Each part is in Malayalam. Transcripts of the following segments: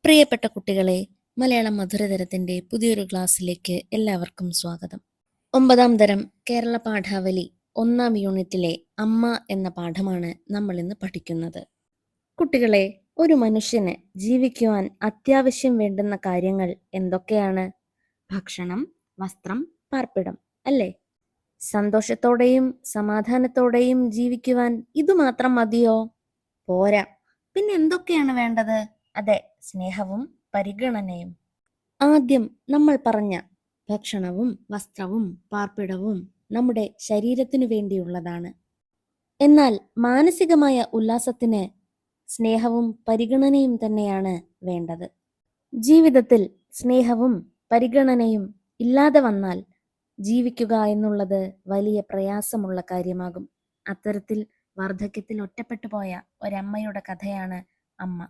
പ്രിയപ്പെട്ട കുട്ടികളെ, മലയാളം മധുരതരത്തിന്റെ പുതിയൊരു ക്ലാസ്സിലേക്ക് എല്ലാവർക്കും സ്വാഗതം. 9ാം തരം കേരള പാഠാവലി 1ാം യൂണിറ്റിലെ അമ്മ എന്ന പാഠമാണ് നമ്മൾ ഇന്ന് പഠിക്കുന്നത്. കുട്ടികളെ, ഒരു മനുഷ്യന് ജീവിക്കുവാൻ അത്യാവശ്യം വേണ്ടുന്ന കാര്യങ്ങൾ എന്തൊക്കെയാണ്? ഭക്ഷണം, വസ്ത്രം, പാർപ്പിടം, അല്ലേ? സന്തോഷത്തോടെയും സമാധാനത്തോടെയും ജീവിക്കുവാൻ ഇതുമാത്രം മതിയോ? പോരാ. പിന്നെ എന്തൊക്കെയാണ് വേണ്ടത്? അതെ, സ്നേഹവും പരിഗണനയും. ആദ്യം നമ്മൾ പറഞ്ഞ ഭക്ഷണവും വസ്ത്രവും പാർപ്പിടവും നമ്മുടെ ശരീരത്തിനു വേണ്ടിയുള്ളതാണ്. എന്നാൽ മാനസികമായ ഉല്ലാസത്തിന് സ്നേഹവും പരിഗണനയും തന്നെയാണ് വേണ്ടത്. ജീവിതത്തിൽ സ്നേഹവും പരിഗണനയും ഇല്ലാതെ വന്നാൽ ജീവിക്കുക എന്നുള്ളത് വലിയ പ്രയാസമുള്ള കാര്യമാകും. അത്തരത്തിൽ വാർദ്ധക്യത്തിൽ ഒറ്റപ്പെട്ടു പോയ ഒരമ്മയുടെ കഥയാണ് അമ്മ.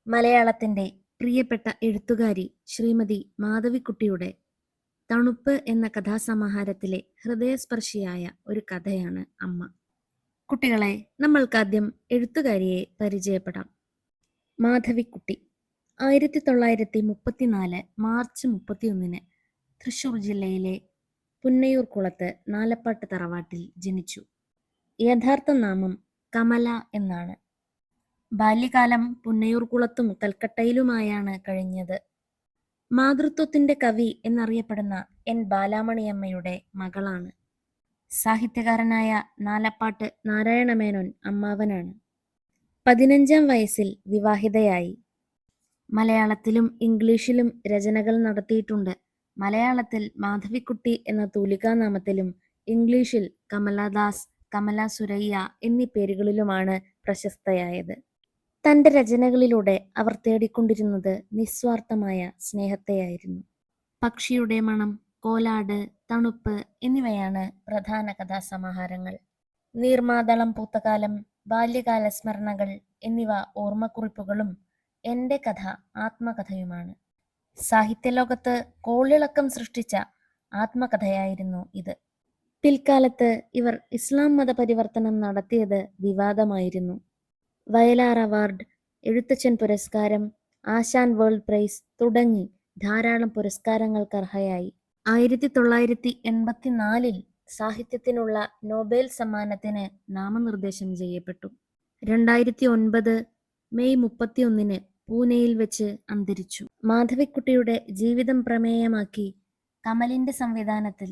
മലയാളത്തിന്റെ പ്രിയപ്പെട്ട എഴുത്തുകാരി ശ്രീമതി മാധവിക്കുട്ടിയുടെ തണുപ്പ് എന്ന കഥാസമാഹാരത്തിലെ ഹൃദയസ്പർശിയായ ഒരു കഥയാണ് അമ്മ. കുട്ടികളെ, നമ്മൾക്കാദ്യം എഴുത്തുകാരിയെ പരിചയപ്പെടാം. മാധവിക്കുട്ടി 1934 മാർച്ച് 31 തൃശൂർ ജില്ലയിലെ പുന്നയൂർകുളത്ത് നാലപ്പാട്ട് തറവാട്ടിൽ ജനിച്ചു. യഥാർത്ഥ നാമം കമല എന്നാണ്. ബാല്യകാലം പുന്നയൂർകുളത്തും കൽക്കട്ടയിലുമായാണ് കഴിഞ്ഞത്. മാതൃത്വത്തിന്റെ കവി എന്നറിയപ്പെടുന്ന എൻ ബാലാമണിയമ്മയുടെ മകളാണ്. സാഹിത്യകാരനായ നാലപ്പാട്ട് നാരായണമേനോൻ അമ്മാവനാണ്. 15ാം വയസ്സിൽ വിവാഹിതയായി. മലയാളത്തിലും ഇംഗ്ലീഷിലും രചനകൾ നടത്തിയിട്ടുണ്ട്. മലയാളത്തിൽ മാധവിക്കുട്ടി എന്ന തൂലികാനാമത്തിലും ഇംഗ്ലീഷിൽ കമലദാസ്, കമല സുരയ്യ എന്നീ പേരുകളിലുമാണ് പ്രശസ്തയായത്. തന്റെ രചനകളിലൂടെ അവർ തേടിക്കൊണ്ടിരുന്നത് നിസ്വാർത്ഥമായ സ്നേഹത്തെയായിരുന്നു. പക്ഷിയുടെ മണം, കോലാട്, തണുപ്പ് എന്നിവയാണ് പ്രധാന കഥാസമാഹാരങ്ങൾ. നീർമാതളം പൂത്തകാലം, ബാല്യകാല സ്മരണകൾ എന്നിവ ഓർമ്മക്കുറിപ്പുകളും എന്റെ കഥ ആത്മകഥയുമാണ്. സാഹിത്യലോകത്ത് കോളിളക്കം സൃഷ്ടിച്ച ആത്മകഥയായിരുന്നു ഇത്. പിൽക്കാലത്ത് ഇവർ ഇസ്ലാം മതപരിവർത്തനം നടത്തിയത് വിവാദമായിരുന്നു. വയലാർ അവാർഡ്, എഴുത്തച്ഛൻ പുരസ്കാരം, ആശാൻ വേൾഡ് പ്രൈസ് തുടങ്ങി ധാരാളം പുരസ്കാരങ്ങൾക്കർഹയായി. 1984 സാഹിത്യത്തിനുള്ള നോബൽ സമ്മാനത്തിന് നാമനിർദ്ദേശം ചെയ്യപ്പെട്ടു. 2009 മെയ് 31 പൂനെയിൽ വെച്ച് അന്തരിച്ചു. മാധവിക്കുട്ടിയുടെ ജീവിതം പ്രമേയമാക്കി കമലിന്റെ സംവിധാനത്തിൽ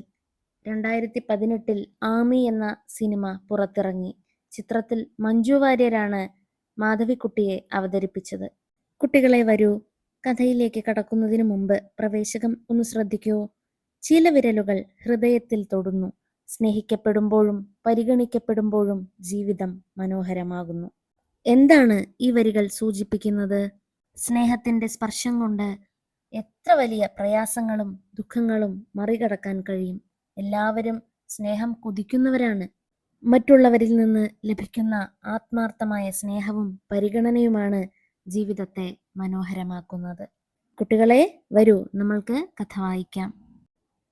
2018 ആമി എന്ന സിനിമ പുറത്തിറങ്ങി. ചിത്രത്തിൽ മഞ്ജു വാര്യരാണ് മാധവിക്കുട്ടിയെ അവതരിപ്പിച്ചത്. കുട്ടികളെ, വരൂ, കഥയിലേക്ക് കടക്കുന്നതിന് മുമ്പ് പ്രവേശകം ഒന്ന് ശ്രദ്ധിക്കൂ. ചില വിരലുകൾ ഹൃദയത്തിൽ തൊടുന്നു. സ്നേഹിക്കപ്പെടുമ്പോഴും പരിഗണിക്കപ്പെടുമ്പോഴും ജീവിതം മനോഹരമാകുന്നു. എന്താണ് ഈ വരികൾ സൂചിപ്പിക്കുന്നത്? സ്നേഹത്തിന്റെ സ്പർശം കൊണ്ട് എത്ര വലിയ പ്രയാസങ്ങളും ദുഃഖങ്ങളും മറികടക്കാൻ കഴിയും. എല്ലാവരും സ്നേഹം കൊതിക്കുന്നവരാണ്. മറ്റുള്ളവരിൽ നിന്ന് ലഭിക്കുന്ന ആത്മാർത്ഥമായ സ്നേഹവും പരിഗണനയുമാണ് ജീവിതത്തെ മനോഹരമാക്കുന്നത്. കുട്ടികളെ, വരൂ, നമ്മൾക്ക് കഥ വായിക്കാം.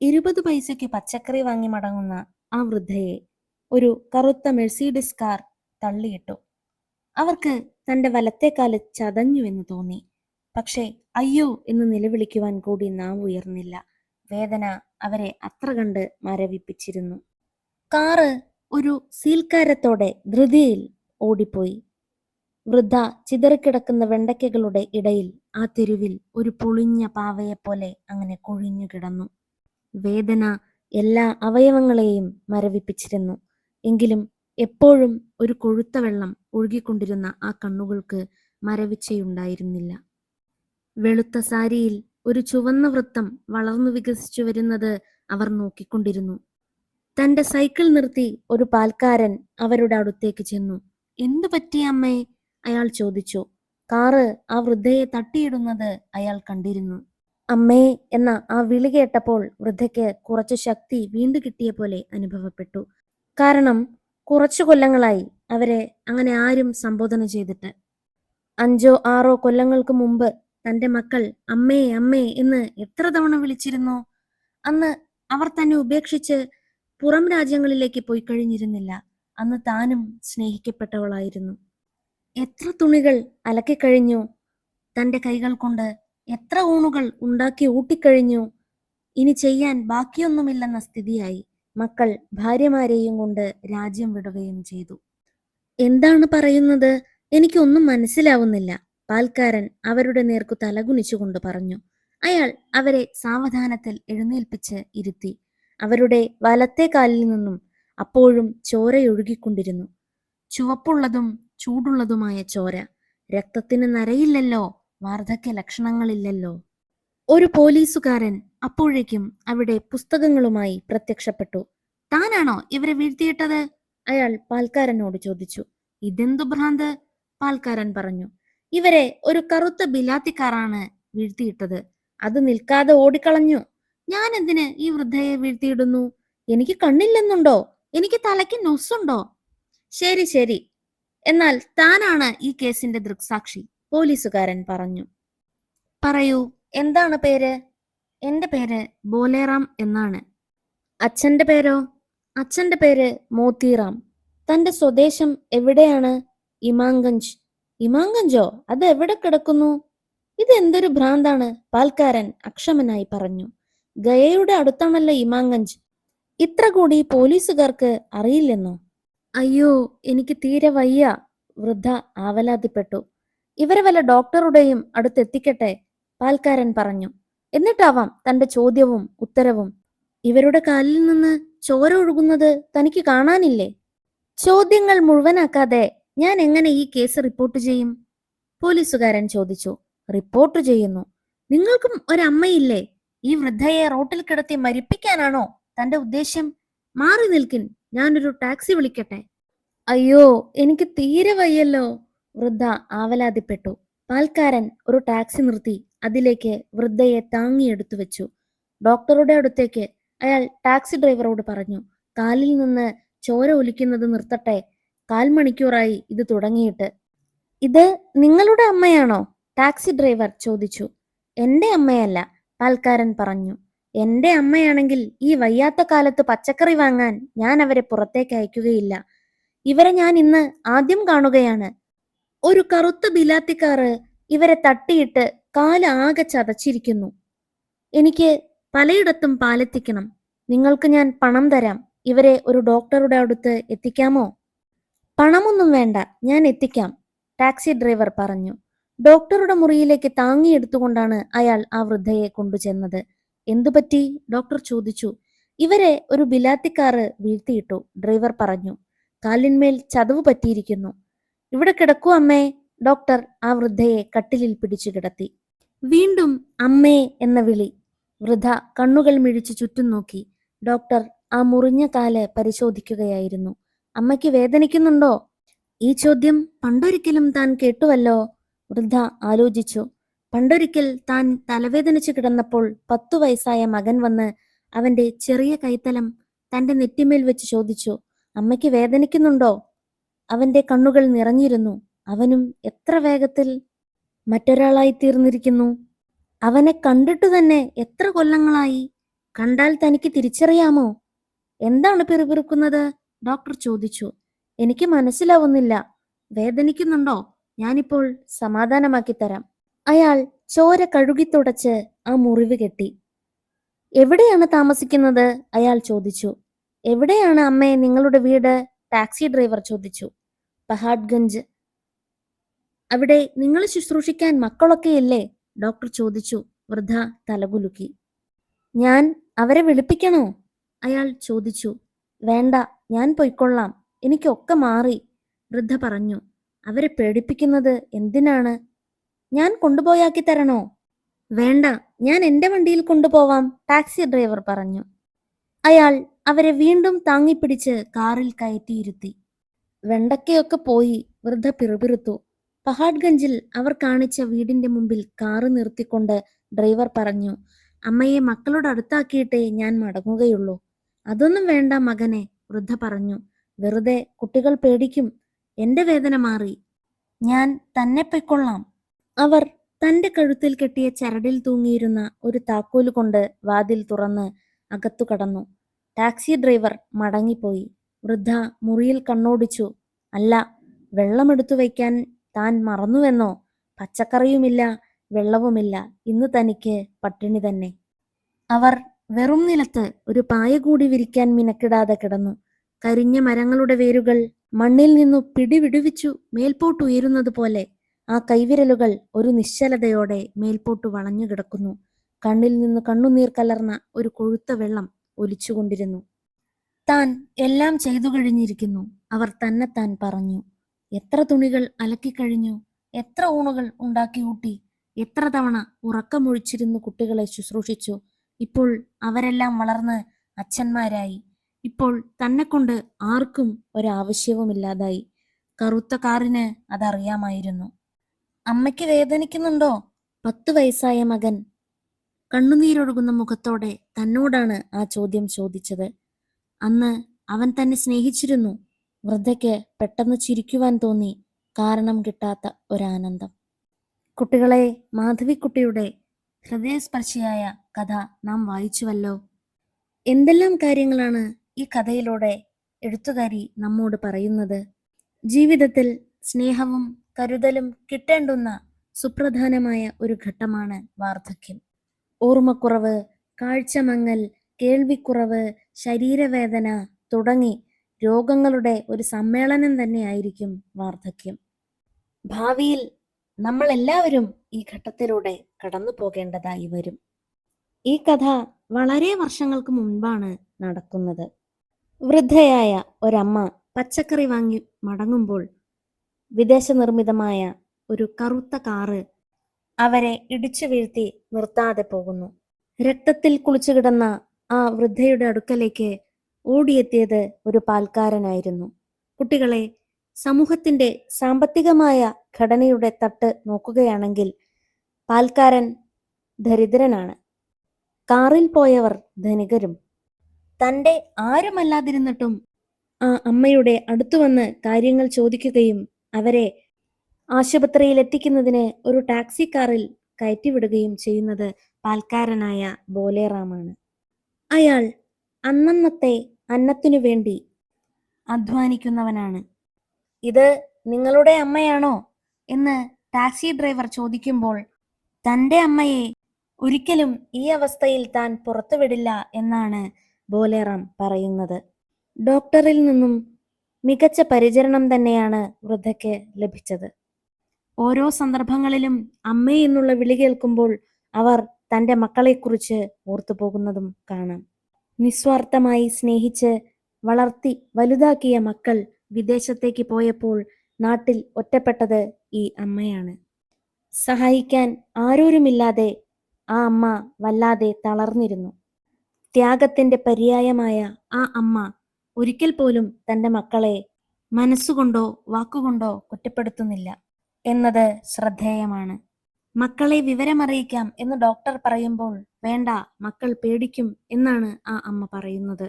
20 പൈസയ്ക്ക് പച്ചക്കറി വാങ്ങി മടങ്ങുന്ന ആ വൃദ്ധയെ ഒരു കറുത്ത മെഴ്സീഡിസ് കാർ തള്ളിയിട്ടു. അവർക്ക് തന്റെ വലത്തേക്കാല് ചതഞ്ഞുവെന്ന് തോന്നി. പക്ഷേ അയ്യോ എന്ന് നിലവിളിക്കുവാൻ കൂടി നാവ് ഉയർന്നില്ല. വേദന അവരെ അത്ര കണ്ട് മരവിപ്പിച്ചിരുന്നു. കാറ് ഒരു സീൽക്കാരത്തോടെ ധൃതിയിൽ ഓടിപ്പോയി. വൃദ്ധ ചിതറിക്കിടക്കുന്ന വെണ്ടയ്ക്കകളുടെ ഇടയിൽ ആ തെരുവിൽ ഒരു പൊളിഞ്ഞ പാവയെപ്പോലെ അങ്ങനെ കൊഴിഞ്ഞു കിടന്നു. വേദന എല്ലാ അവയവങ്ങളെയും മരവിപ്പിച്ചിരുന്നു. എങ്കിലും എപ്പോഴും ഒരു കൊഴുത്ത വെള്ളം ഒഴുകിക്കൊണ്ടിരുന്ന ആ കണ്ണുകൾക്ക് മരവിച്ചയുണ്ടായിരുന്നില്ല. വെളുത്ത സാരിയിൽ ഒരു ചുവന്ന വൃത്തം വളർന്നു വികസിച്ചു വരുന്നത് അവർ നോക്കിക്കൊണ്ടിരുന്നു. തന്റെ സൈക്കിൾ നിർത്തി ഒരു പാൽക്കാരൻ അവരുടെ അടുത്തേക്ക് ചെന്നു. എന്തു പറ്റി അമ്മേ? അയാൾ ചോദിച്ചു. കാറ് ആ വൃദ്ധയെ തട്ടിയിടുന്നത് അയാൾ കണ്ടിരുന്നു. അമ്മേ എന്ന ആ വിളി കേട്ടപ്പോൾ വൃദ്ധയ്ക്ക് കുറച്ചു ശക്തി വീണ്ടു കിട്ടിയ പോലെ അനുഭവപ്പെട്ടു. കാരണം കുറച്ചു കൊല്ലങ്ങളായി അവരെ അങ്ങനെ ആരും സംബോധന ചെയ്തിട്ട്. 5 or 6 കൊല്ലങ്ങൾക്ക് മുമ്പ് തന്റെ മക്കൾ അമ്മേ അമ്മേ എന്ന് എത്ര തവണ വിളിച്ചിരുന്നു. അന്ന് അവർ തന്നെ ഉപേക്ഷിച്ച് പുറം രാജ്യങ്ങളിലേക്ക് പോയി കഴിഞ്ഞിരുന്നില്ല. അന്ന് താനും സ്നേഹിക്കപ്പെട്ടവളായിരുന്നു. എത്ര തുണികൾ അലക്കിക്കഴിഞ്ഞു. തന്റെ കൈകൾ കൊണ്ട് എത്ര ഊണുകൾ ഉണ്ടാക്കി ഊട്ടിക്കഴിഞ്ഞു. ഇനി ചെയ്യാൻ ബാക്കിയൊന്നുമില്ലെന്ന സ്ഥിതിയായി. മക്കൾ ഭാര്യമാരെയും കൊണ്ട് രാജ്യം വിടുകയും ചെയ്തു. എന്താണ് പറയുന്നത്? എനിക്കൊന്നും മനസ്സിലാവുന്നില്ല, പാൽക്കാരൻ അവരുടെ നേർക്കു തലകുനിച്ചുകൊണ്ട് പറഞ്ഞു. അയാൾ അവരെ സാവധാനത്തിൽ എഴുന്നേൽപ്പിച്ച് ഇരുത്തി. അവരുടെ വലത്തെ കാലിൽ നിന്നും അപ്പോഴും ചോരയൊഴുകിക്കൊണ്ടിരുന്നു. ചുവപ്പുള്ളതും ചൂടുള്ളതുമായ ചോര. രക്തത്തിന് നരയില്ലല്ലോ, വാർദ്ധക്യ ലക്ഷണങ്ങളില്ലല്ലോ. ഒരു പോലീസുകാരൻ അപ്പോഴേക്കും അവിടെ പുസ്തകങ്ങളുമായി പ്രത്യക്ഷപ്പെട്ടു. താനാണോ ഇവരെ വീഴ്ത്തിയിട്ടത്? അയാൾ പാൽക്കാരനോട് ചോദിച്ചു. ഇതെന്തു ഭ്രാന്ത്? പാൽക്കാരൻ പറഞ്ഞു. ഇവരെ ഒരു കറുത്ത ബിലാത്തിക്കാരാണ് വീഴ്ത്തിയിട്ടത്. അത് നിൽക്കാതെ ഓടിക്കളഞ്ഞു. ഞാൻ എന്തിന് ഈ വൃദ്ധയെ വീഴ്ത്തിയിടുന്നു? എനിക്ക് കണ്ണില്ലെന്നുണ്ടോ? എനിക്ക് തലയ്ക്ക് നൊസ്സുണ്ടോ? ശരി ശരി, എന്നാൽ താനാണ് ഈ കേസിന്റെ ദൃക്സാക്ഷി, പോലീസുകാരൻ പറഞ്ഞു. പറയൂ, എന്താണ് പേര്? എന്റെ പേര് ബോലേറാം എന്നാണ്. അച്ഛന്റെ പേരോ? അച്ഛന്റെ പേര് മോത്തിറാം. തന്റെ സ്വദേശം എവിടെയാണ്? ഇമാംഗഞ്ച്. ഇമാംഗഞ്ചോ? അത് എവിടെ കിടക്കുന്നു? ഇത് എന്തൊരു ഭ്രാന്താണ്, പാൽക്കാരൻ അക്ഷമനായി പറഞ്ഞു. ഗയയുടെ അടുത്താണല്ലോ ഇമാംഗഞ്ച്. ഇത്ര കൂടി പോലീസുകാർക്ക് അറിയില്ലെന്നോ? അയ്യോ, എനിക്ക് തീരെ വയ്യ, വൃദ്ധ ആവലാതിപ്പെട്ടു. ഇവരെ വല്ല ഡോക്ടറുടെയും അടുത്തെത്തിക്കട്ടെ, പാൽക്കാരൻ പറഞ്ഞു. എന്നിട്ടാവാം തന്റെ ചോദ്യവും ഉത്തരവും. ഇവരുടെ കാലിൽ നിന്ന് ചോര ഒഴുകുന്നത് തനിക്ക് കാണാനില്ലേ? ചോദ്യങ്ങൾ മുഴുവനാക്കാതെ ഞാൻ എങ്ങനെ ഈ കേസ് റിപ്പോർട്ട് ചെയ്യും? പോലീസുകാരൻ ചോദിച്ചു. റിപ്പോർട്ട് ചെയ്യുന്നു? നിങ്ങൾക്കും ഒരമ്മയില്ലേ? ഈ വൃദ്ധയെ റോട്ടിൽ കിടത്തി മരിപ്പിക്കാനാണോ തന്റെ ഉദ്ദേശ്യം? മാറി നിൽക്കിൻ, ഞാനൊരു ടാക്സി വിളിക്കട്ടെ. അയ്യോ, എനിക്ക് തീരെ വയ്യല്ലോ, വൃദ്ധ ആവലാതിപ്പെട്ടു. പാൽക്കാരൻ ഒരു ടാക്സി നിർത്തി അതിലേക്ക് വൃദ്ധയെ താങ്ങിയെടുത്തു വെച്ചു. ഡോക്ടറുടെ അടുത്തേക്ക് അയാൾ ടാക്സി ഡ്രൈവറോട് പറഞ്ഞു. കാലിൽ നിന്ന് ചോര ഒലിക്കുന്നത് നിർത്തട്ടെ, 1/4 മണിക്കൂറായി ഇത് തുടങ്ങിയിട്ട്. ഇത് നിങ്ങളുടെ അമ്മയാണോ? ടാക്സി ഡ്രൈവർ ചോദിച്ചു. എന്റെ അമ്മയല്ല, പാൽക്കാരൻ പറഞ്ഞു. എന്റെ അമ്മയാണെങ്കിൽ ഈ വയ്യാത്ത കാലത്ത് പച്ചക്കറി വാങ്ങാൻ ഞാൻ അവരെ പുറത്തേക്ക് അയക്കുകയില്ല. ഇവരെ ഞാൻ ഇന്ന് ആദ്യം കാണുകയാണ്. ഒരു കറുത്ത ബിലാത്തിക്കാറ് ഇവരെ തട്ടിയിട്ട് കാല് ആകെ ചതച്ചിരിക്കുന്നു. എനിക്ക് പലയിടത്തും പാലെത്തിക്കണം. നിങ്ങൾക്ക് ഞാൻ പണം തരാം. ഇവരെ ഒരു ഡോക്ടറുടെ അടുത്ത് എത്തിക്കാമോ? പണമൊന്നും വേണ്ട, ഞാൻ എത്തിക്കാം, ടാക്സി ഡ്രൈവർ പറഞ്ഞു. ഡോക്ടറുടെ മുറിയിലേക്ക് താങ്ങിയെടുത്തുകൊണ്ടാണ് അയാൾ ആ വൃദ്ധയെ കൊണ്ടുചെന്നത്. എന്തുപറ്റി? ഡോക്ടർ ചോദിച്ചു. ഇവരെ ഒരു ബിലാത്തിക്കാറ് വീഴ്ത്തിയിട്ടു, ഡ്രൈവർ പറഞ്ഞു. കാലിന്മേൽ ചതവ് പറ്റിയിരിക്കുന്നു. ഇവിടെ കിടക്കൂ അമ്മേ. ഡോക്ടർ ആ വൃദ്ധയെ കട്ടിലിൽ പിടിച്ചു കിടത്തി. വീണ്ടും അമ്മേ എന്ന വിളി. വൃദ്ധ കണ്ണുകൾ മിഴിച്ചു ചുറ്റും നോക്കി. ഡോക്ടർ ആ മുറിഞ്ഞ കാല് പരിശോധിക്കുകയായിരുന്നു. അമ്മയ്ക്ക് വേദനിക്കുന്നുണ്ടോ? ഈ ചോദ്യം പണ്ടൊരിക്കലും താൻ കേട്ടുവല്ലോ, വൃദ്ധ ആലോചിച്ചു. പണ്ടൊരിക്കൽ താൻ തലവേദനിച്ചു കിടന്നപ്പോൾ 10 വയസ്സായ മകൻ വന്ന് അവന്റെ ചെറിയ കൈത്തലം തന്റെ നെറ്റിമേൽ വെച്ച് ചോദിച്ചു, അമ്മയ്ക്ക് വേദനിക്കുന്നുണ്ടോ? അവന്റെ കണ്ണുകൾ നിറഞ്ഞിരുന്നു. അവനും എത്ര വേഗത്തിൽ മറ്റൊരാളായി തീർന്നിരിക്കുന്നു. അവനെ കണ്ടിട്ടു തന്നെ എത്ര കൊല്ലങ്ങളായി. കണ്ടാൽ തനിക്ക് തിരിച്ചറിയാമോ? എന്താണ് പിറുപിറുക്കുന്നത്? ഡോക്ടർ ചോദിച്ചു. എനിക്ക് മനസ്സിലാവുന്നില്ല. വേദനിക്കുന്നുണ്ടോ? ഞാനിപ്പോൾ സമാധാനമാക്കി തരാം. അയാൾ ചോര കഴുകി തുടച്ച് ആ മുറിവ് കെട്ടി. എവിടെയാണ് താമസിക്കുന്നത്? അയാൾ ചോദിച്ചു. എവിടെയാണ് അമ്മേ നിങ്ങളുടെ വീട്? ടാക്സി ഡ്രൈവർ ചോദിച്ചു. പഹാഡ്ഗഞ്ച്. അവിടെ നിങ്ങൾ ശുശ്രൂഷിക്കാൻ മക്കളൊക്കെയില്ലേ? ഡോക്ടർ ചോദിച്ചു. വൃദ്ധ തലകുലുക്കി. ഞാൻ അവരെ വിളിപ്പിക്കണോ? അയാൾ ചോദിച്ചു. വേണ്ട, ഞാൻ പൊയ്ക്കൊള്ളാം, എനിക്കൊക്കെ മാറി, വൃദ്ധ പറഞ്ഞു. അവരെ പേടിപ്പിക്കുന്നത് എന്തിനാണ്? ഞാൻ കൊണ്ടുപോയാക്കി തരണോ? വേണ്ട, ഞാൻ എന്റെ വണ്ടിയിൽ കൊണ്ടുപോവാം, ടാക്സി ഡ്രൈവർ പറഞ്ഞു. അയാൾ അവരെ വീണ്ടും താങ്ങിപ്പിടിച്ച് കാറിൽ കയറ്റിയിരുത്തി. വെണ്ടക്കയൊക്കെ പോയി, വൃദ്ധ പിറുപിറുത്തു. പഹാഡ്ഗഞ്ചിൽ അവർ കാണിച്ച വീടിന്റെ മുമ്പിൽ കാറ് നിർത്തിക്കൊണ്ട് ഡ്രൈവർ പറഞ്ഞു. അമ്മയെ മക്കളുടെ അടുത്താക്കിയിട്ടേ ഞാൻ മടങ്ങുകയുള്ളൂ. അതൊന്നും വേണ്ട മകനെ, വൃദ്ധ പറഞ്ഞു. വെറുതെ കുട്ടികൾ പേടിക്കും. എന്റെ വേദന മാറി, ഞാൻ തന്നെ പൊയ്ക്കൊള്ളാം. അവർ തന്റെ കഴുത്തിൽ കെട്ടിയ ചരടിൽ തൂങ്ങിയിരുന്ന ഒരു താക്കോല് കൊണ്ട് വാതിൽ തുറന്ന് അകത്തു കടന്നു. ടാക്സി ഡ്രൈവർ മടങ്ങിപ്പോയി. വൃദ്ധ മുറിയിൽ കണ്ണോടിച്ചു. അല്ല, വെള്ളമെടുത്തു വയ്ക്കാൻ താൻ മറന്നുവെന്നോ? പച്ചക്കറിയുമില്ല, വെള്ളവുമില്ല. ഇന്ന് തനിക്ക് പട്ടിണി തന്നെ. അവർ വെറും നിലത്ത് ഒരു പായ കൂടി വിരിക്കാൻ മിനക്കിടാതെ കിടന്നു. കരിഞ്ഞ മരങ്ങളുടെ വേരുകൾ മണ്ണിൽ നിന്നു പിടിവിടുവിച്ചു മേൽപോട്ടുയരുന്നത് പോലെ ആ കൈവിരലുകൾ ഒരു നിശ്ചലതയോടെ മേൽപോട്ടു വളഞ്ഞു കിടക്കുന്നു. കണ്ണിൽ നിന്ന് കണ്ണുനീർ കലർന്ന ഒരു കൊഴുത്ത വെള്ളം ഒലിച്ചുകൊണ്ടിരുന്നു. താൻ എല്ലാം ചെയ്തു കഴിഞ്ഞിരിക്കുന്നു, അവർ തന്നെത്താൻ പറഞ്ഞു. എത്ര തുണികൾ അലക്കിക്കഴിഞ്ഞു, എത്ര ഊണുകൾ ഉണ്ടാക്കി ഊട്ടി, എത്ര തവണ ഉറക്കമൊഴിച്ചിരുന്നു കുട്ടികളെ ശുശ്രൂഷിച്ചു. ഇപ്പോൾ അവരെല്ലാം വളർന്ന് അച്ഛന്മാരായി. ഇപ്പോൾ തന്നെക്കൊണ്ട് ആർക്കും ഒരാവശ്യവുമില്ലാതായി. കറുത്ത കാറിന് അതറിയാമായിരുന്നു. അമ്മയ്ക്ക് വേദനിക്കുന്നുണ്ടോ? 10 വയസ്സായ മകൻ കണ്ണുനീരൊഴുകുന്ന മുഖത്തോടെ തന്നോടാണ് ആ ചോദ്യം ചോദിച്ചത്. അന്ന് അവൻ തന്നെ സ്നേഹിച്ചിരുന്നു. വൃദ്ധയ്ക്ക് പെട്ടെന്ന് ചിരിക്കുവാൻ തോന്നി. കാരണം കിട്ടാത്ത ഒരാനന്ദം. കുട്ടികളെ, മാധവിക്കുട്ടിയുടെ ഹൃദയസ്പർശിയായ കഥ നാം വായിച്ചുവല്ലോ. എന്തെല്ലാം കാര്യങ്ങളാണ് ഈ കഥയിലൂടെ എഴുത്തുകാരി നമ്മോട് പറയുന്നത്? ജീവിതത്തിൽ സ്നേഹവും കരുതലും കിട്ടേണ്ടുന്ന സുപ്രധാനമായ ഒരു ഘട്ടമാണ് വാർദ്ധക്യം. ഓർമ്മക്കുറവ്, കാഴ്ചമങ്ങൽ, കേൾവിക്കുറവ്, ശരീരവേദന തുടങ്ങി രോഗങ്ങളുടെ ഒരു സമ്മേളനം തന്നെയായിരിക്കും വാർദ്ധക്യം. ഭാവിയിൽ നമ്മൾ എല്ലാവരും ഈ ഘട്ടത്തിലൂടെ കടന്നു പോകേണ്ടതായി വരും. ഈ കഥ വളരെ വർഷങ്ങൾക്ക് മുൻപാണ് നടക്കുന്നത്. വൃദ്ധയായ ഒരമ്മ പച്ചക്കറി വാങ്ങി മടങ്ങുമ്പോൾ വിദേശ നിർമ്മിതമായ ഒരു കറുത്ത കാറ് അവരെ ഇടിച്ചു വീഴ്ത്തി നിർത്താതെ പോകുന്നു. രക്തത്തിൽ കുളിച്ചു കിടന്ന ആ വൃദ്ധയുടെ അടുക്കലേക്ക് ഓടിയെത്തിയത് ഒരു പാൽക്കാരനായിരുന്നു. കുട്ടികളെ, സമൂഹത്തിന്റെ സാമ്പത്തികമായ ഘടനയുടെ തട്ട് നോക്കുകയാണെങ്കിൽ പാൽക്കാരൻ ദരിദ്രനാണ്, കാറിൽ പോയവർ ധനികരും. തൻ്റെ ആരുമല്ലാതിരുന്നിട്ടും ആ അമ്മയുടെ അടുത്തു വന്ന് കാര്യങ്ങൾ ചോദിക്കുകയും അവരെ ആശുപത്രിയിൽ എത്തിക്കുന്നതിന് ഒരു ടാക്സി കാറിൽ കയറ്റിവിടുകയും ചെയ്യുന്നത് പാൽക്കാരനായ ബോലേറാമാണ്. അയാൾ അന്നന്നത്തെ അന്നത്തിനു വേണ്ടി അധ്വാനിക്കുന്നവനാണ്. ഇത് നിങ്ങളുടെ അമ്മയാണോ എന്ന് ടാക്സി ഡ്രൈവർ ചോദിക്കുമ്പോൾ തൻ്റെ അമ്മയെ ഒരിക്കലും ഈ അവസ്ഥയിൽ താൻ പുറത്തുവിടില്ല എന്നാണ് ബോലേറാം പറയുന്നത്. ഡോക്ടറിൽ നിന്നും മികച്ച പരിചരണം തന്നെയാണ് വൃദ്ധയ്ക്ക് ലഭിച്ചത്. ഓരോ സന്ദർഭങ്ങളിലും അമ്മേ എന്നുള്ള വിളി കേൾക്കുമ്പോൾ അവർ തൻ്റെ മക്കളെക്കുറിച്ച് ഓർത്തുപോകുന്നതും കാണാം. നിസ്വാർത്ഥമായി സ്നേഹിച്ച് വളർത്തി വലുതാക്കിയ മക്കൾ വിദേശത്തേക്ക് പോയപ്പോൾ നാട്ടിൽ ഒറ്റപ്പെട്ടത് ഈ അമ്മയാണ്. സഹായിക്കാൻ ആരോരുമില്ലാതെ ആ അമ്മ വല്ലാതെ തളർന്നിരുന്നു. ത്യാഗത്തിന്റെ പര്യായമായ ആ അമ്മ ഒരിക്കൽ പോലും തൻ്റെ മക്കളെ മനസ്സുകൊണ്ടോ വാക്കുകൊണ്ടോ കുറ്റപ്പെടുത്തുന്നില്ല എന്നത് ശ്രദ്ധേയമാണ്. മക്കളെ വിവരമറിയിക്കാം എന്ന് ഡോക്ടർ പറയുമ്പോൾ വേണ്ട, മക്കൾ പേടിക്കും എന്നാണ് ആ അമ്മ പറയുന്നത്.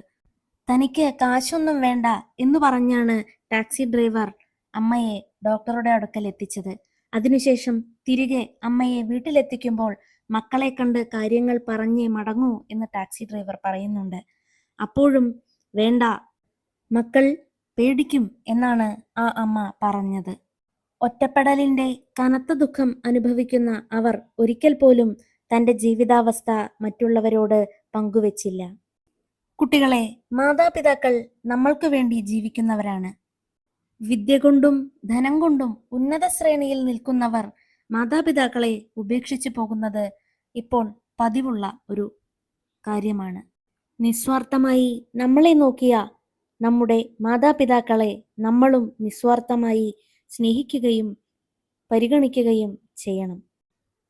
തനിക്ക് കാശൊന്നും വേണ്ട എന്ന് പറഞ്ഞാണ് ടാക്സി ഡ്രൈവർ അമ്മയെ ഡോക്ടറുടെ അടുക്കൽ എത്തിച്ചത്. അതിനുശേഷം തിരികെ അമ്മയെ വീട്ടിലെത്തിക്കുമ്പോൾ മക്കളെ കണ്ട് കാര്യങ്ങൾ പറഞ്ഞേ മടങ്ങൂ എന്ന് ടാക്സി ഡ്രൈവർ പറയുന്നുണ്ട്. അപ്പോഴും വേണ്ട, മക്കൾ പേടിക്കും എന്നാണ് ആ അമ്മ പറഞ്ഞത്. ഒറ്റപ്പെടലിന്റെ കനത്ത ദുഃഖം അനുഭവിക്കുന്ന അവർ ഒരിക്കൽ പോലും തൻ്റെ ജീവിതാവസ്ഥ മറ്റുള്ളവരോട് പങ്കുവച്ചില്ല. കുട്ടികളെ, മാതാപിതാക്കൾ നമ്മൾക്ക് വേണ്ടി ജീവിക്കുന്നവരാണ്. വിദ്യ കൊണ്ടും ധനം കൊണ്ടും ഉന്നത ശ്രേണിയിൽ നിൽക്കുന്നവർ മാതാപിതാക്കളെ ഉപേക്ഷിച്ചു പോകുന്നത് ഇപ്പോൾ പതിവുള്ള ഒരു കാര്യമാണ്. നിസ്വാർത്ഥമായി നമ്മളെ നോക്കിയ നമ്മുടെ മാതാപിതാക്കളെ നമ്മളും നിസ്വാർത്ഥമായി സ്നേഹിക്കുകയും പരിഗണിക്കുകയും ചെയ്യണം.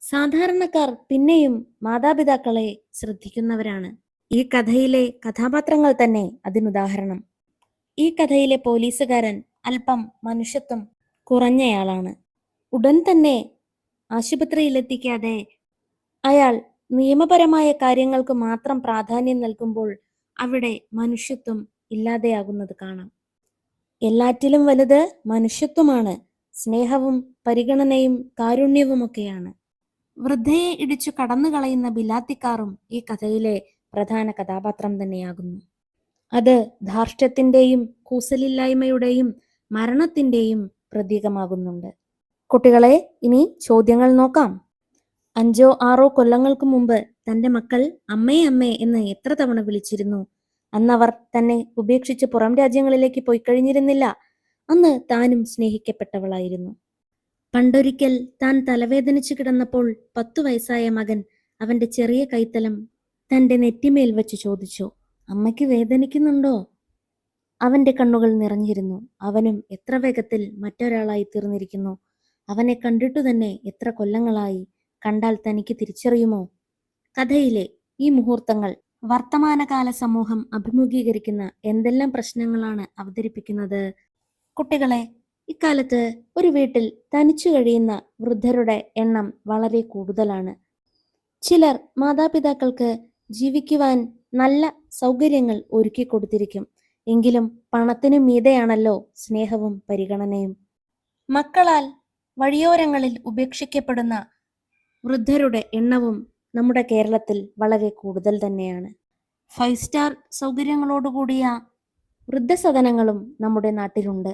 സാധാരണക്കാർ പിന്നെയും മാതാപിതാക്കളെ ശ്രദ്ധിക്കുന്നവരാണ്. ഈ കഥയിലെ കഥാപാത്രങ്ങൾ തന്നെ അതിനുദാഹരണം. ഈ കഥയിലെ പോലീസുകാരൻ അല്പം മനുഷ്യത്വം കുറഞ്ഞയാളാണ്. ഉടൻ തന്നെ ആശുപത്രിയിലെത്തിക്കാതെ അയാൾ നിയമപരമായ കാര്യങ്ങൾക്ക് മാത്രം പ്രാധാന്യം നൽകുമ്പോൾ അവിടെ മനുഷ്യത്വം ഇല്ലാതെയാകുന്നത് കാണാം. എല്ലാറ്റിലും വലുത് മനുഷ്യത്വമാണ്. സ്നേഹവും പരിഗണനയും കാരുണ്യവുമൊക്കെയാണ്. വൃദ്ധയെ ഇടിച്ചു കടന്നു കളയുന്ന ബിലാത്തിക്കാറും ഈ കഥയിലെ പ്രധാന കഥാപാത്രം തന്നെയാകുന്നു. അത് ധാർഷ്ട്യത്തിന്റെയും കൂസലില്ലായ്മയുടെയും മരണത്തിന്റെയും പ്രതീകമാകുന്നുണ്ട്. കുട്ടികളെ, ഇനി ചോദ്യങ്ങൾ നോക്കാം. 5 6 കൊല്ലങ്ങൾക്ക് മുമ്പ് തന്റെ മക്കൾ അമ്മേ അമ്മേ എന്ന് എത്ര തവണ വിളിച്ചിരുന്നു. അന്നവർ തന്നെ ഉപേക്ഷിച്ച് പുറം രാജ്യങ്ങളിലേക്ക് പോയി കഴിഞ്ഞിരുന്നില്ല. അന്ന് താനും സ്നേഹിക്കപ്പെട്ടവളായിരുന്നു. പണ്ടൊരിക്കൽ താൻ തലവേദനിച്ചു കിടന്നപ്പോൾ 10 വയസ്സായ മകൻ അവന്റെ ചെറിയ കൈത്തലം തന്റെ നെറ്റിമേൽ വെച്ച് ചോദിച്ചു, അമ്മയ്ക്ക് വേദനിക്കുന്നുണ്ടോ? അവന്റെ കണ്ണുകൾ നിറഞ്ഞിരുന്നു. അവനും എത്ര വേഗത്തിൽ മറ്റൊരാളായി തീർന്നിരിക്കുന്നു. അവനെ കണ്ടിട്ടു തന്നെ എത്ര കൊല്ലങ്ങളായി. കണ്ടാൽ തനിക്ക് തിരിച്ചറിയുമോ? കഥയിലെ ഈ മുഹൂർത്തങ്ങൾ വർത്തമാനകാല സമൂഹം അഭിമുഖീകരിക്കുന്ന എന്തെല്ലാം പ്രശ്നങ്ങളാണ് അവതരിപ്പിക്കുന്നത്? കുട്ടികളെ, ഇക്കാലത്ത് ഒരു വീട്ടിൽ തനിച്ചു കഴിയുന്ന വൃദ്ധരുടെ എണ്ണം വളരെ കൂടുതലാണ്. ചിലർ മാതാപിതാക്കൾക്ക് ജീവിക്കുവാൻ നല്ല സൗകര്യങ്ങൾ ഒരുക്കി കൊടുത്തിരിക്കും. എങ്കിലും പണത്തിനു മീതെയാണല്ലോ സ്നേഹവും പരിഗണനയും. മക്കളാൽ വഴിയോരങ്ങളിൽ ഉപേക്ഷിക്കപ്പെടുന്ന വൃദ്ധരുടെ എണ്ണവും നമ്മുടെ കേരളത്തിൽ വളരെ കൂടുതൽ തന്നെയാണ്. 5 സ്റ്റാർ സൗകര്യങ്ങളോടുകൂടിയ വൃദ്ധസദനങ്ങളും നമ്മുടെ നാട്ടിലുണ്ട്.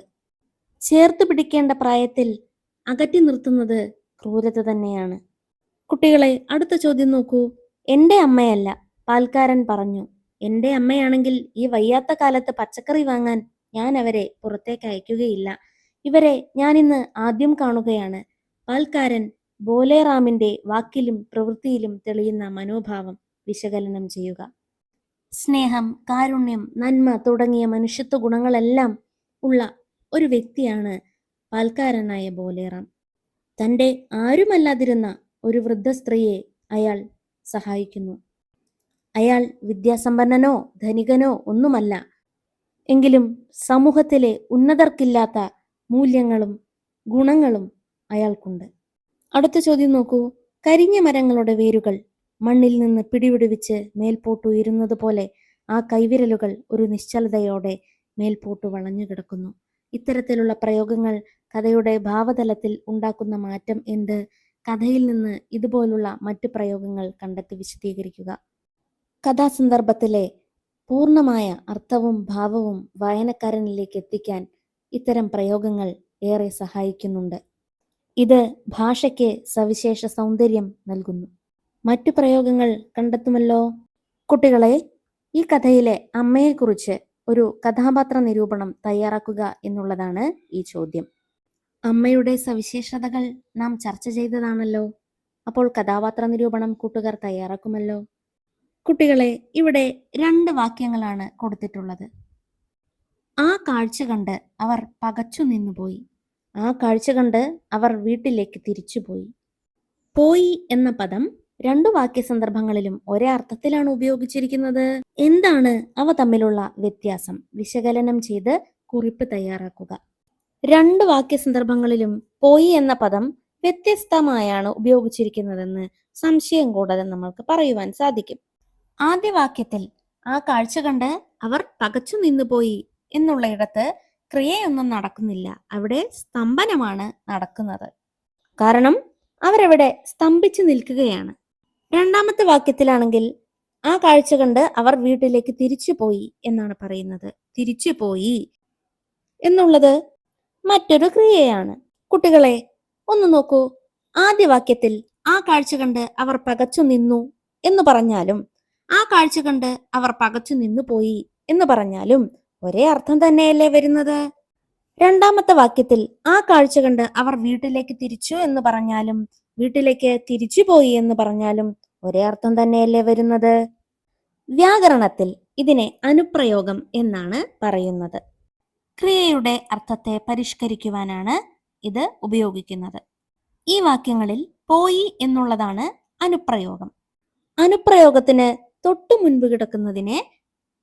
ചേർത്ത് പിടിക്കേണ്ട പ്രായത്തിൽ അകറ്റി നിർത്തുന്നത് ക്രൂരത തന്നെയാണ്. കുട്ടികളെ, അടുത്ത ചോദ്യം നോക്കൂ. എൻ്റെ അമ്മയല്ല, പാൽക്കാരൻ പറഞ്ഞു. എൻ്റെ അമ്മയാണെങ്കിൽ ഈ വയ്യാത്ത കാലത്ത് പച്ചക്കറി വാങ്ങാൻ ഞാൻ അവരെ പുറത്തേക്ക് അയക്കുകയില്ല. ഇവരെ ഞാനിന്ന് ആദ്യം കാണുകയാണ്. പാൽക്കാരൻ ബോലേറാമിന്റെ വാക്കിലും പ്രവൃത്തിയിലും തെളിയുന്ന മനോഭാവം വിശകലനം ചെയ്യുക. സ്നേഹം, കാരുണ്യം, നന്മ തുടങ്ങിയ മനുഷ്യത്വ ഗുണങ്ങളെല്ലാം ഉള്ള ഒരു വ്യക്തിയാണ് പാൽക്കാരനായ ബോലേറാം. തൻ്റെ ആരുമല്ലാതിരുന്ന ഒരു വൃദ്ധ സ്ത്രീയെ അയാൾ സഹായിക്കുന്നു. അയാൾ വിദ്യാസമ്പന്നനോ ധനികനോ ഒന്നുമല്ല. എങ്കിലും സമൂഹത്തിലെ ഉന്നതർക്കില്ലാത്ത മൂല്യങ്ങളും ഗുണങ്ങളും അയാൾക്കുണ്ട്. അടുത്ത ചോദ്യം നോക്കൂ. കരിഞ്ഞ മരങ്ങളുടെ വേരുകൾ മണ്ണിൽ നിന്ന് പിടിവിടുവിച്ച് മേൽപോട്ടുയരുന്നത് പോലെ ആ കൈവിരലുകൾ ഒരു നിശ്ചലതയോടെ മേൽപോട്ടു വളഞ്ഞു കിടക്കുന്നു. ഇത്തരത്തിലുള്ള പ്രയോഗങ്ങൾ കഥയുടെ ഭാവതലത്തിൽ ഉണ്ടാക്കുന്ന മാറ്റം എന്ത്? കഥയിൽ നിന്ന് ഇതുപോലുള്ള മറ്റു പ്രയോഗങ്ങൾ കണ്ടെത്തി വിശദീകരിക്കുക. കഥാസന്ദർഭത്തിലെ പൂർണ്ണമായ അർത്ഥവും ഭാവവും വായനക്കാരനിലേക്ക് എത്തിക്കാൻ ഇത്തരം പ്രയോഗങ്ങൾ ഏറെ സഹായിക്കുന്നുണ്ട്. ഇത് ഭാഷയ്ക്ക് സവിശേഷ സൗന്ദര്യം നൽകുന്നു. മറ്റു പ്രയോഗങ്ങൾ കണ്ടെത്തുമല്ലോ. കുട്ടികളെ, ഈ കഥയിലെ അമ്മയെക്കുറിച്ച് ഒരു കഥാപാത്ര നിരൂപണം തയ്യാറാക്കുക എന്നുള്ളതാണ് ഈ ചോദ്യം. അമ്മയുടെ സവിശേഷതകൾ നാം ചർച്ച ചെയ്തതാണല്ലോ. അപ്പോൾ കഥാപാത്ര നിരൂപണം കൂട്ടുകാർ തയ്യാറാക്കുമല്ലോ. കുട്ടികളെ, ഇവിടെ 2 വാക്യങ്ങളാണ് കൊടുത്തിട്ടുള്ളത്. ആ കാഴ്ച കണ്ട് അവർ പകച്ചു നിന്നുപോയി. ആ കാഴ്ച കണ്ട് അവർ വീട്ടിലേക്ക് തിരിച്ചുപോയി. പോയി എന്ന പദം 2 വാക്യ സന്ദർഭങ്ങളിലും ഒരേ അർത്ഥത്തിലാണ് ഉപയോഗിച്ചിരിക്കുന്നത്. എന്താണ് അവ തമ്മിലുള്ള വ്യത്യാസം? വിശകലനം ചെയ്ത് കുറിപ്പ് തയ്യാറാക്കുക. 2 വാക്യ സന്ദർഭങ്ങളിലും പോയി എന്ന പദം വ്യത്യസ്തമായാണ് ഉപയോഗിച്ചിരിക്കുന്നതെന്ന് സംശയം കൂടാതെ നമ്മൾക്ക് പറയുവാൻ സാധിക്കും. ആദ്യ വാക്യത്തിൽ ആ കാഴ്ച കണ്ട് അവർ പകച്ചു നിന്നുപോയി എന്നുള്ളയിടത്ത് ക്രിയയൊന്നും നടക്കുന്നില്ല. അവിടെ സ്തംഭനമാണ് നടക്കുന്നത്. കാരണം അവരവിടെ സ്തംഭിച്ചു നിൽക്കുകയാണ്. രണ്ടാമത്തെ വാക്യത്തിലാണെങ്കിൽ ആ കാഴ്ച കണ്ട് അവർ വീട്ടിലേക്ക് തിരിച്ചുപോയി എന്നാണ് പറയുന്നത്. തിരിച്ചുപോയി എന്നുള്ളത് മറ്റൊരു ക്രിയയാണ്. കുട്ടികളെ, ഒന്ന് നോക്കൂ. ആദ്യ വാക്യത്തിൽ ആ കാഴ്ച കണ്ട് അവർ പകച്ചു നിന്നു എന്ന് പറഞ്ഞാലും ആ കാഴ്ച കണ്ട് അവർ പകച്ചു നിന്നു പോയി എന്ന് പറഞ്ഞാലും ഒരേ അർത്ഥം തന്നെയല്ലേ വരുന്നത്? രണ്ടാമത്തെ വാക്യത്തിൽ ആ കാഴ്ച കണ്ട് അവർ വീട്ടിലേക്ക് തിരിച്ചു എന്ന് പറഞ്ഞാലും വീട്ടിലേക്ക് തിരിച്ചുപോയി എന്ന് പറഞ്ഞാലും ഒരേ അർത്ഥം തന്നെയല്ലേ വരുന്നത്? വ്യാകരണത്തിൽ ഇതിനെ അനുപ്രയോഗം എന്നാണ് പറയുന്നത്. ക്രിയയുടെ അർത്ഥത്തെ പരിഷ്കരിക്കുവാനാണ് ഇത് ഉപയോഗിക്കുന്നത്. ഈ വാക്യങ്ങളിൽ പോയി എന്നുള്ളതാണ് അനുപ്രയോഗം. അനുപ്രയോഗത്തിന് തൊട്ടു മുൻപ് കിടക്കുന്നതിനെ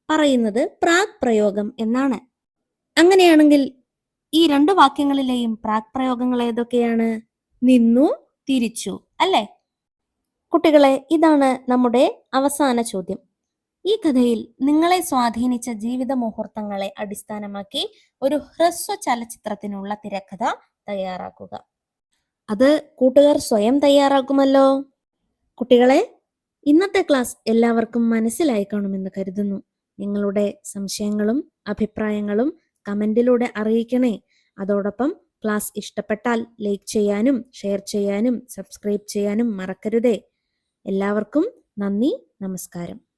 പറയുന്നത് പ്രാക് പ്രയോഗം എന്നാണ്. അങ്ങനെയാണെങ്കിൽ ഈ 2 വാക്യങ്ങളിലെയും പ്രാക് പ്രയോഗങ്ങൾ ഏതൊക്കെയാണ്? നിന്നു, തിരിച്ചു, അല്ലേ? കുട്ടികളെ, ഇതാണ് നമ്മുടെ അവസാന ചോദ്യം. ഈ കഥയിൽ നിങ്ങളെ സ്വാധീനിച്ച ജീവിത മുഹൂർത്തങ്ങളെ അടിസ്ഥാനമാക്കി ഒരു ഹ്രസ്വ ചലച്ചിത്രത്തിനുള്ള തിരക്കഥ തയ്യാറാക്കുക. അത് കൂട്ടുകാർ സ്വയം തയ്യാറാക്കുമല്ലോ. കുട്ടികളെ, ഇന്നത്തെ ക്ലാസ് എല്ലാവർക്കും മനസ്സിലായി കാണുമെന്ന് കരുതുന്നു. നിങ്ങളുടെ സംശയങ്ങളും അഭിപ്രായങ്ങളും കമന്റിലൂടെ അറിയിക്കണേ. അതോടൊപ്പം ക്ലാസ് ഇഷ്ടപ്പെട്ടാൽ ലൈക്ക് ചെയ്യാനും ഷെയർ ചെയ്യാനും സബ്സ്ക്രൈബ് ചെയ്യാനും മറക്കരുതേ. എല്ലാവർക്കും നന്ദി, നമസ്കാരം.